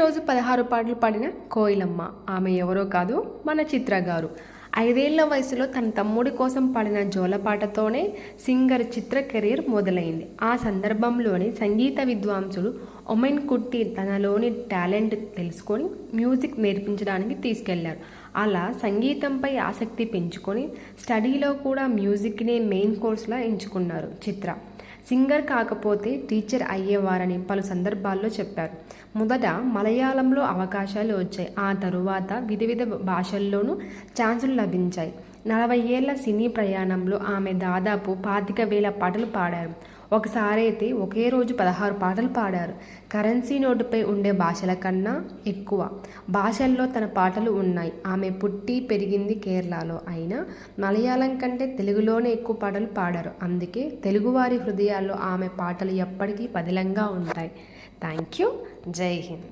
రోజు 16 పాటలు పాడిన కోయిలమ్మ. ఆమె ఎవరో కాదు, మన చిత్ర గారు. 5 ఏళ్ల వయసులో తన తమ్ముడి కోసం పాడిన జోలపాటతోనే సింగర్ చిత్ర కెరీర్ మొదలైంది. ఆ సందర్భంలోనే సంగీత విద్వాంసుడు ఒమైన్ కుట్టి తనలోని టాలెంట్ తెలుసుకొని మ్యూజిక్ నేర్పించడానికి తీసుకెళ్లారు. అలా సంగీతంపై ఆసక్తి పెంచుకొని స్టడీలో కూడా మ్యూజిక్నే మెయిన్ కోర్సులా ఎంచుకున్నారు చిత్ర. సింగర్ కాకపోతే టీచర్ అయ్యేవారని పలు సందర్భాల్లో చెప్పారు. మొదట మలయాళంలో అవకాశాలు వచ్చాయి. ఆ తరువాత వివిధ భాషల్లోనూ ఛాన్సులు లభించాయి. 40 ఏళ్ల సినీ ప్రయాణంలో ఆమె దాదాపు 25,000 పాటలు పాడారు. ఒకసారైతే ఒకే రోజు 16 పాటలు పాడారు. కరెన్సీ నోటుపై ఉండే భాషల కన్నా ఎక్కువ భాషల్లో తన పాటలు ఉన్నాయి. ఆమె పుట్టి పెరిగింది కేరళలో అయినా మలయాళం కంటే తెలుగులోనే ఎక్కువ పాటలు పాడారు. అందుకే తెలుగువారి హృదయాల్లో ఆమె పాటలు ఎప్పటికీ పదిలంగా ఉంటాయి. Thank you. జై హింద్.